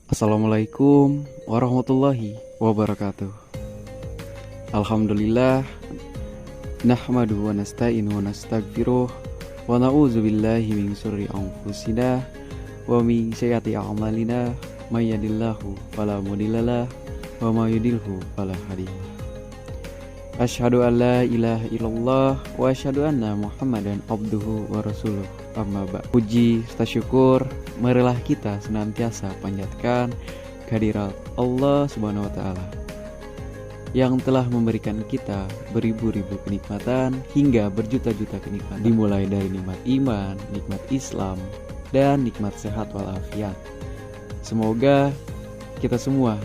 Assalamualaikum warahmatullahi wabarakatuh. Alhamdulillah, nahmaduhu wa nasta'inu wa nastaghfiruh wa na'udzu billahi min syurri anfusina wa min sayyiati a'malina may yahdihillahu fala mudhillalah wa may yudhlilhu fala hadiyalah. Asyhadu an la ilaha illallah wa asyhadu anna Muhammadan abduhu wa rasuluh. Amma ba'd. Puji serta syukur marilah kita senantiasa panjatkan kehadirat Allah Subhanahu wa taala yang telah memberikan kita beribu-ribu kenikmatan hingga berjuta-juta kenikmatan, dimulai dari nikmat iman, nikmat Islam, dan nikmat sehat walafiat. Semoga kita semua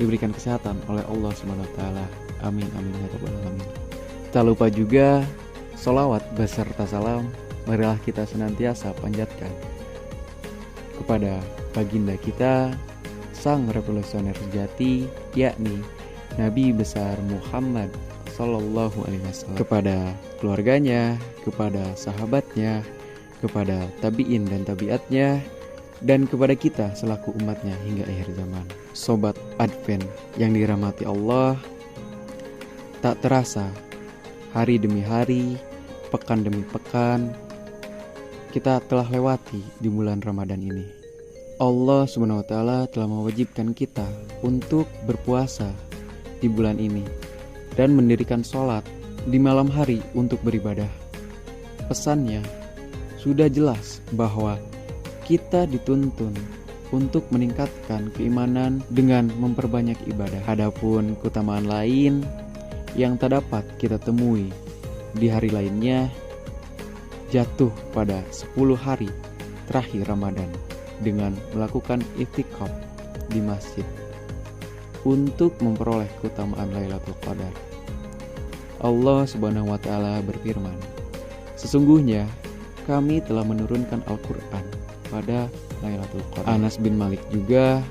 diberikan kesehatan oleh Allah Subhanahu wa taala. Amin amin ya rabbal alamin. Tak lupa juga sholawat beserta salam marilah kita senantiasa panjatkan kepada baginda kita, sang revolusioner sejati, yakni Nabi besar Muhammad Sallallahu Alaihi Wasallam, kepada keluarganya, kepada sahabatnya, kepada tabi'in dan tabiatnya, dan kepada kita selaku umatnya hingga akhir zaman. Sobat Advent yang dirahmati Allah, tak terasa hari demi hari, pekan demi pekan, kita telah lewati di bulan Ramadan ini. Allah Subhanahu wa taala telah mewajibkan kita untuk berpuasa di bulan ini dan mendirikan sholat di malam hari untuk beribadah. Pesannya sudah jelas bahwa kita dituntun untuk meningkatkan keimanan dengan memperbanyak ibadah. Adapun keutamaan lain yang tak dapat kita temui di hari lainnya jatuh pada 10 hari terakhir Ramadan dengan melakukan i'tikaf di masjid untuk memperoleh keutamaan Lailatul Qadar. Allah Subhanahu wa taala berfirman, sesungguhnya kami telah menurunkan Al-Qur'an pada Lailatul Qadar. Anas bin Malik juga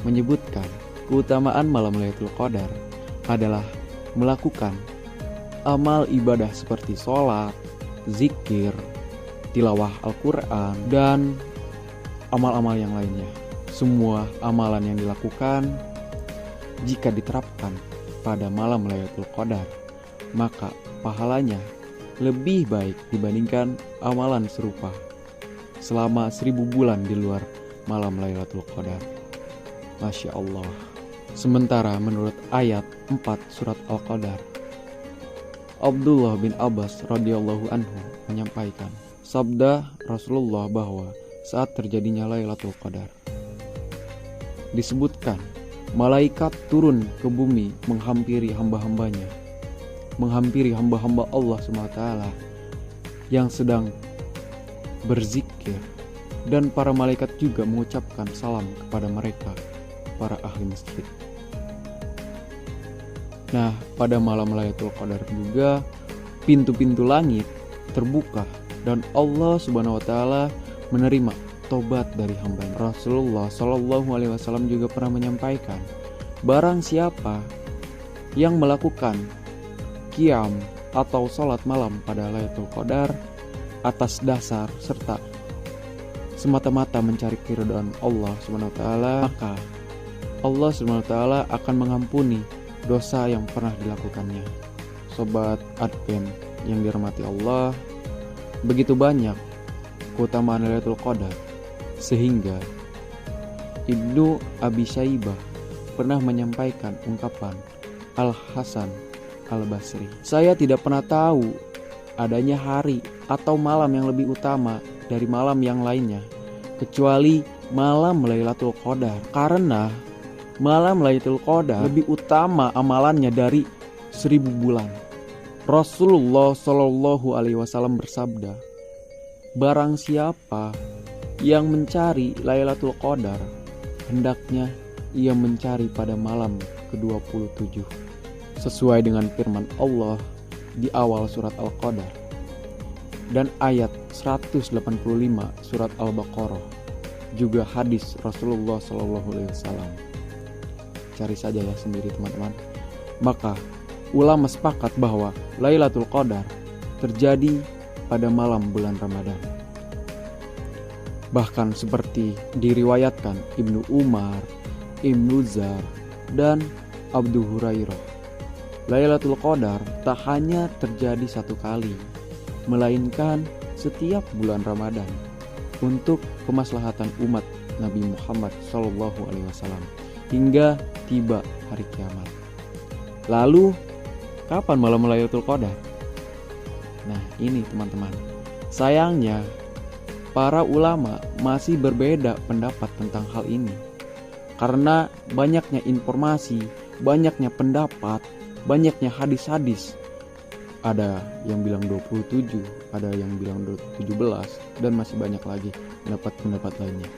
menyebutkan keutamaan malam Lailatul Qadar adalah melakukan amal ibadah seperti sholat, zikir, tilawah Al-Quran, dan amal-amal yang lainnya. Semua amalan yang dilakukan jika diterapkan pada malam Lailatul Qadar, maka pahalanya lebih baik dibandingkan amalan serupa selama 1000 bulan di luar malam Lailatul Qadar. Masya Allah. Sementara menurut ayat 4 surat Al-Qadar, Abdullah bin Abbas radhiyallahu anhu menyampaikan sabda Rasulullah bahwa saat terjadinya Lailatul Qadar disebutkan malaikat turun ke bumi menghampiri hamba-hambanya, menghampiri hamba-hamba Allah SWT yang sedang berzikir, dan para malaikat juga mengucapkan salam kepada mereka, para ahli masjid. Nah, pada malam Lailatul Qadar juga pintu-pintu langit terbuka dan Allah Subhanahu wa taala menerima tobat dari hambanya. Rasulullah Shallallahu Alaihi Wasallam juga pernah menyampaikan, barang siapa yang melakukan qiyam atau sholat malam pada Lailatul Qadar atas dasar serta semata-mata mencari keridhaan Allah Subhanahu wa taala, maka Allah Subhanahu wa taala akan mengampuni dosa yang pernah dilakukannya. Sobat Advent yang dirahmati Allah, begitu banyak keutamaan Lailatul Qadar sehingga Ibnu Abi Syaibah pernah menyampaikan ungkapan Al-Hasan Al-Basri, saya tidak pernah tahu adanya hari atau malam yang lebih utama dari malam yang lainnya kecuali malam Lailatul Qadar, karena malam Lailatul Qadar lebih utama amalannya dari 1000 bulan. Rasulullah Shallallahu Alaihi Wasallam bersabda, barang siapa yang mencari Lailatul Qadar, hendaknya ia mencari pada malam ke-27, sesuai dengan firman Allah di awal surat Al-Qadar dan ayat 185 surat Al-Baqarah, juga hadis Rasulullah Shallallahu Alaihi Wasallam. Cari saja ya sendiri teman-teman. Maka ulama sepakat bahwa Lailatul Qadar terjadi pada malam bulan Ramadan. Bahkan seperti diriwayatkan Ibnu Umar, Ibnu Zar, dan Abu Hurairah, Lailatul Qadar tak hanya terjadi satu kali, melainkan setiap bulan Ramadan untuk kemaslahatan umat Nabi Muhammad SAW hingga tiba hari kiamat. Lalu, kapan malam Lailatul Qadar? Nah, ini teman-teman. Sayangnya, para ulama masih berbeda pendapat tentang hal ini. Karena banyaknya informasi, banyaknya pendapat, banyaknya hadis-hadis. Ada yang bilang 27, ada yang bilang 17, dan masih banyak lagi pendapat-pendapat lainnya.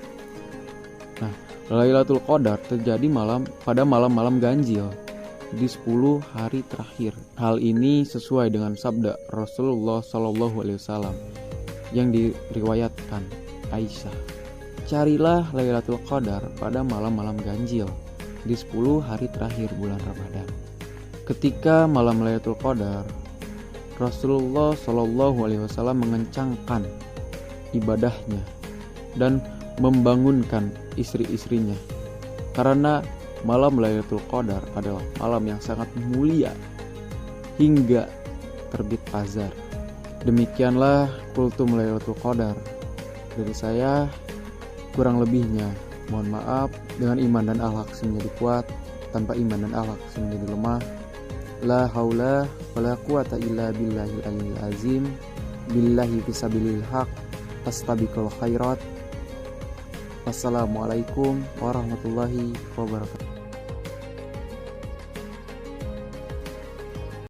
Nah, Lailatul Qadar terjadi pada malam-malam ganjil di 10 hari terakhir. Hal ini sesuai dengan sabda Rasulullah SAW yang diriwayatkan Aisyah. Carilah Lailatul Qadar pada malam-malam ganjil di 10 hari terakhir bulan Ramadan. Ketika malam Lailatul Qadar, Rasulullah SAW mengencangkan ibadahnya dan membangunkan istri-istrinya, karena malam Lailatul Qadar adalah malam yang sangat mulia hingga terbit fajar. Demikianlah kultum Lailatul Qadar dari saya. Kurang lebihnya mohon maaf. Dengan iman dan akhlak menjadi kuat, tanpa iman dan akhlak menjadi lemah. La haula wala quwata illa billahil aliyil azim. Billahi fisabilil haq. Astabiqul khairat. Wassalamualaikum warahmatullahi wabarakatuh.